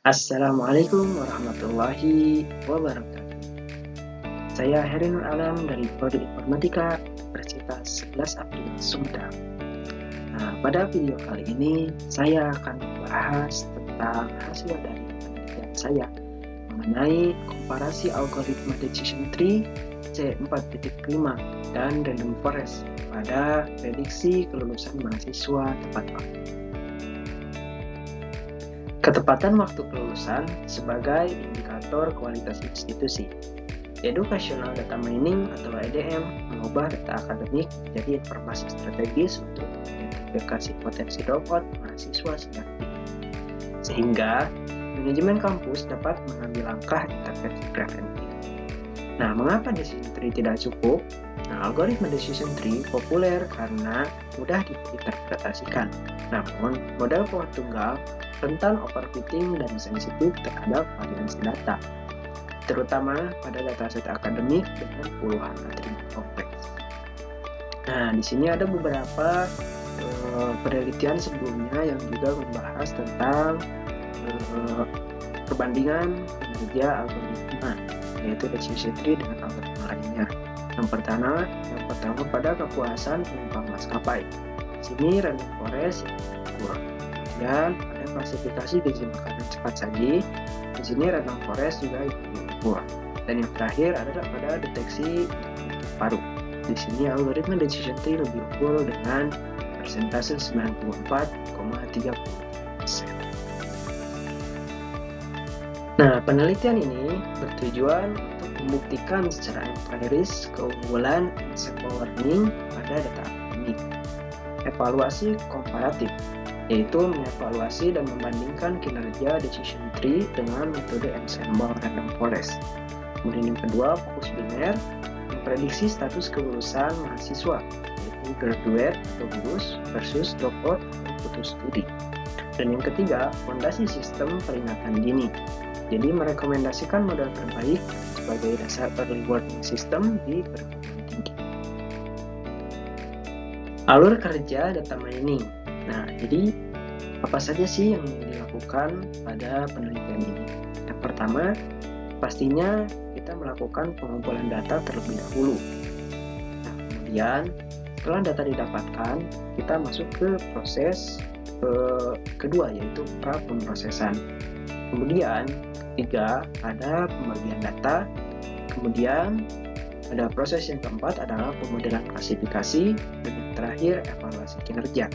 Assalamualaikum warahmatullahi wabarakatuh. Saya Herinur Alam dari Prodi Informatika Universitas 11 April Sumedang. Pada video kali ini saya akan membahas tentang hasil dari penelitian saya mengenai komparasi algoritma decision tree C4.5 dan random forest pada prediksi kelulusan mahasiswa tepat waktu. Ketepatan waktu kelulusan sebagai indikator kualitas institusi. Educational Data Mining atau EDM mengubah data akademik menjadi informasi strategis untuk identifikasi potensi dropout mahasiswa sejak dini. Sehingga manajemen kampus dapat mengambil langkah intervensi preventif. Mengapa decision tree tidak cukup? Algoritma decision tree populer karena mudah diinterpretasikan. Namun, model kuat tunggal rentan overfitting dan sensitif terhadap variasi data, terutama pada dataset akademik dengan puluhan atribut kompleks. Di sini ada beberapa penelitian sebelumnya yang juga membahas tentang perbandingan kinerja algoritma, yaitu decision tree dengan algoritma lainnya. Yang pertama pada kepuasan penumpang maskapai. Di sini random forest kurang. Dan ada klasifikasi gizi makanan cepat saji. Di sini random forest juga kurang. Dan yang terakhir adalah pada deteksi paru. Di sini algoritma decision tree lebih unggul dengan persentase 94,30%. Penelitian ini bertujuan untuk membuktikan secara empiris keunggulan ensemble learning pada data akademik. Evaluasi komparatif, yaitu mengevaluasi dan membandingkan kinerja decision tree dengan metode ensemble random forest. Kemudian yang kedua, fokus biner, memprediksi status kelulusan mahasiswa, yaitu graduate atau lulus versus dropout atau putus studi. Dan yang ketiga, fondasi sistem peringatan dini. Jadi merekomendasikan modal terbaik sebagai dasar early warning system di perguruan tinggi. Alur kerja data mining. Jadi apa saja sih yang dilakukan pada penelitian ini? Yang pertama, pastinya kita melakukan pengumpulan data terlebih dahulu. Kemudian setelah data didapatkan, kita masuk ke proses kedua, yaitu pra-pemrosesan. Kemudian ketiga, ada pembagian data. Kemudian ada proses yang keempat adalah pemodelan klasifikasi, dan yang terakhir evaluasi kinerja.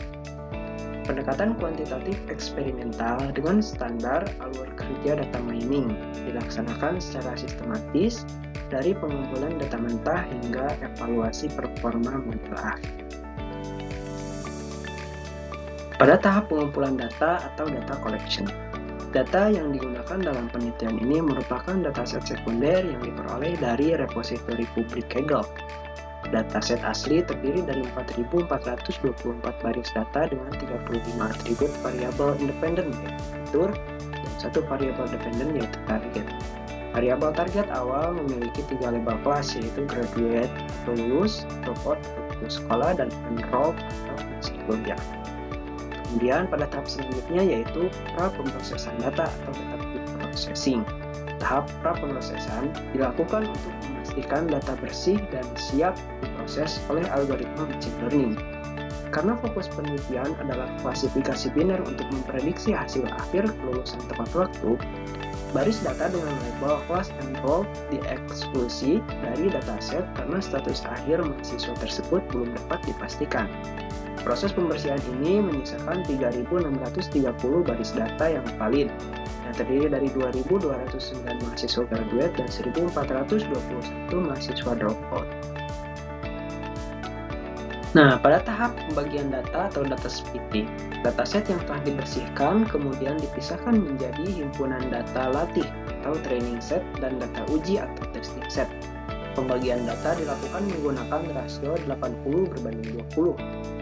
Pendekatan kuantitatif eksperimental dengan standar alur kerja data mining dilaksanakan secara sistematis dari pengumpulan data mentah hingga evaluasi performa model akhir. Pada tahap pengumpulan data atau data collection, data yang digunakan dalam penelitian ini merupakan dataset sekunder yang diperoleh dari repositori publik Kaggle. Dataset asli terdiri dari 4.424 baris data dengan 35 atribut variabel independen yaitu fitur dan satu variabel dependen yaitu target. Variabel target awal memiliki 3 label kelas, yaitu graduate atau lulus, dropout atau putus sekolah, dan enrolled atau masih kuliah. Kemudian pada tahap selanjutnya yaitu pra-pemrosesan data atau data processing. Tahap pra-pemrosesan dilakukan untuk memastikan data bersih dan siap diproses oleh algoritma machine learning. Karena fokus penelitian adalah klasifikasi biner untuk memprediksi hasil akhir kelulusan tepat waktu, baris data dengan label kelas enrolled dieksklusi dari dataset karena status akhir mahasiswa tersebut belum dapat dipastikan. Proses pembersihan ini menyisakan 3.630 baris data yang valid, yang terdiri dari 2.209 mahasiswa graduate dan 1.421 mahasiswa dropout. Pada tahap pembagian data atau data splitting, dataset yang telah dibersihkan kemudian dipisahkan menjadi himpunan data latih atau training set dan data uji atau testing set. Pembagian data dilakukan menggunakan rasio 80/20,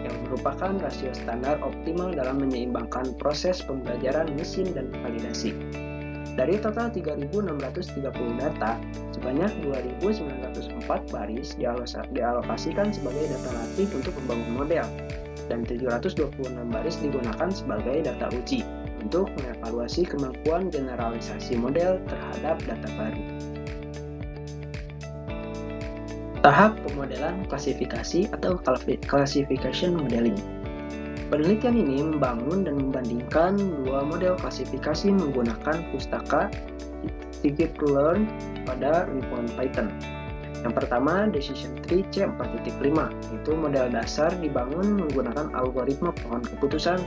yang merupakan rasio standar optimal dalam menyeimbangkan proses pembelajaran mesin dan validasi. Dari total 3.630 data, sebanyak 2.904 baris dialokasikan sebagai data latih untuk membangun model, dan 726 baris digunakan sebagai data uji. untuk mengevaluasi kemampuan generalisasi model terhadap data baru. Tahap pemodelan klasifikasi atau classification modeling. Penelitian ini membangun dan membandingkan dua model klasifikasi menggunakan pustaka scikit-learn pada ribuan Python. Yang pertama, Decision Tree C4.5, yaitu model dasar dibangun menggunakan algoritma pohon keputusan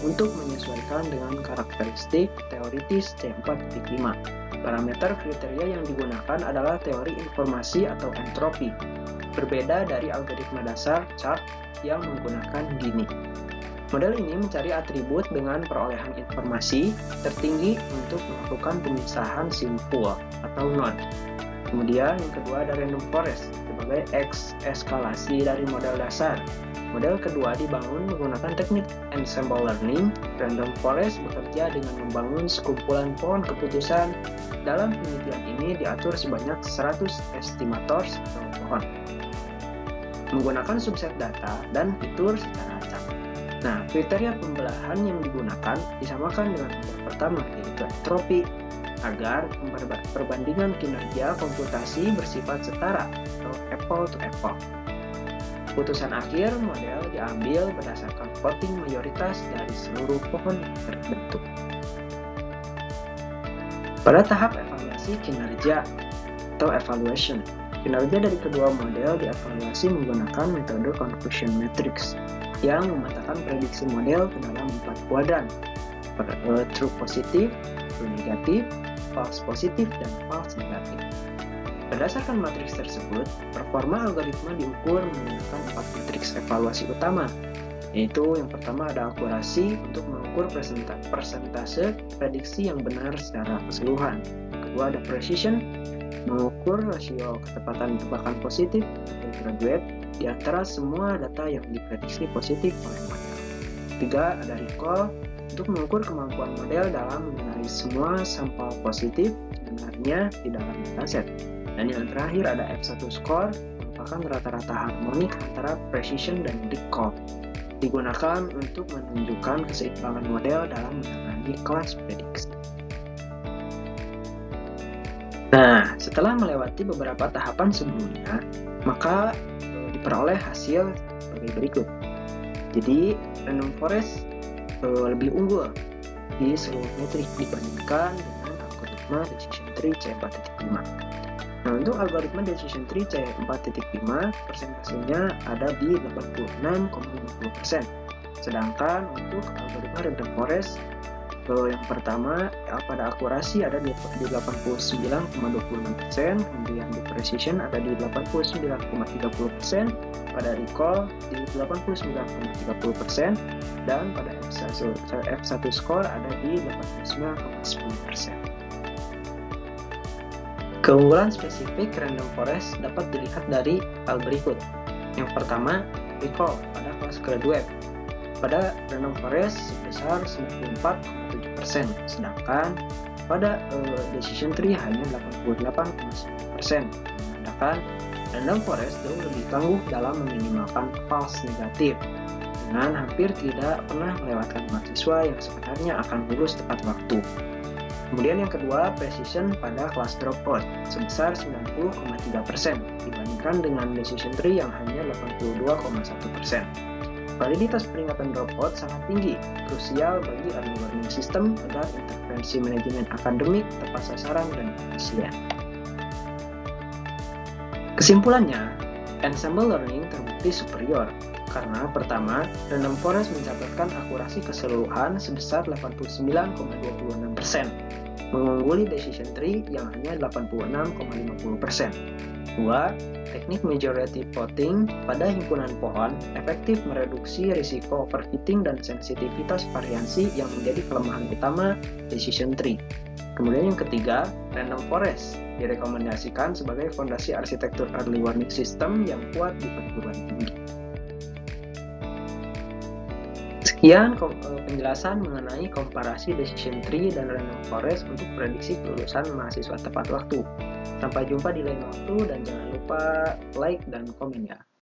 untuk menyesuaikan dengan karakteristik teoritis C4.5. Parameter kriteria yang digunakan adalah teori informasi atau entropi, berbeda dari algoritma dasar chart yang menggunakan Gini. Model ini mencari atribut dengan perolehan informasi tertinggi untuk melakukan pemisahan simpul atau node. Kemudian yang kedua ada Random Forest sebagai eskalasi dari model dasar. Model kedua dibangun menggunakan teknik ensemble learning. Random Forest bekerja dengan membangun sekumpulan pohon keputusan. Dalam penelitian ini diatur sebanyak 100 estimators atau pohon, menggunakan subset data dan fitur secara acak. Nah, kriteria pembelahan yang digunakan disamakan dengan model pertama, yaitu entropi, agar perbandingan kinerja komputasi bersifat setara atau apple to apple. Keputusan akhir model diambil berdasarkan voting mayoritas dari seluruh pohon yang terbentuk. Pada tahap evaluasi kinerja atau evaluation, kinerja dari kedua model dievaluasi menggunakan metode confusion matrix yang memetakan prediksi model ke dalam 4 kuadran, true positif, true negatif, false positif, dan false negatif. Berdasarkan matriks tersebut, performa algoritma diukur menggunakan 4 matriks evaluasi utama, yaitu yang pertama ada akurasi untuk mengukur persentase prediksi yang benar secara keseluruhan. Kedua ada precision, mengukur rasio ketepatan tebakan positif atau graduate di antara semua data yang diprediksi positif oleh model. Tiga ada recall, untuk mengukur kemampuan model dalam mengenali semua sampel positif sebenarnya di dalam dataset. Dan yang terakhir ada F1 score, merupakan rata-rata harmonik antara precision dan recall, digunakan untuk menunjukkan keseimbangan model dalam menangani kelas prediksi. Nah, setelah melewati beberapa tahapan sebelumnya, maka diperoleh hasil sebagai berikut. Jadi, Random Forest lebih unggul di seluruh metrik dibandingkan dengan algoritma Decision Tree C4.5. Nah, untuk algoritma Decision Tree C4.5, persentasenya ada di 86,50%. Sedangkan untuk algoritma Random Forest yang pertama pada akurasi ada di 89,26%, kemudian di precision ada di 89,30%, pada recall di 89,30%, dan pada F1 score ada di 89,10%. Keunggulan spesifik Random Forest dapat dilihat dari hal berikut. Yang pertama, recall pada kelas graduate. Pada Random Forest sebesar 94,7%, sedangkan pada Decision Tree hanya 88,9%, menandakan Random Forest jauh lebih tangguh dalam meminimalkan false negatif, dengan hampir tidak pernah melewatkan mahasiswa yang sebenarnya akan lulus tepat waktu. Kemudian yang kedua, precision pada kelas dropout sebesar 90,3% dibandingkan dengan Decision Tree yang hanya 82,1%. Validitas peringatan dropout sangat tinggi, krusial bagi early warning system agar intervensi manajemen akademik tepat sasaran dan efisien. Kesimpulannya, ensemble learning terbukti superior karena pertama, Random Forest mencatatkan akurasi keseluruhan sebesar 89,26%, mengungguli Decision Tree yang hanya 86,50%. Dua, teknik majority voting pada himpunan pohon efektif mereduksi risiko overfitting dan sensitivitas variansi yang menjadi kelemahan utama Decision Tree. Kemudian yang ketiga, Random Forest direkomendasikan sebagai fondasi arsitektur early warning system yang kuat di perguruan tinggi. Sekian penjelasan mengenai komparasi Decision Tree dan Random Forest untuk prediksi kelulusan mahasiswa tepat waktu. Sampai jumpa di lain waktu dan jangan lupa like dan komen ya.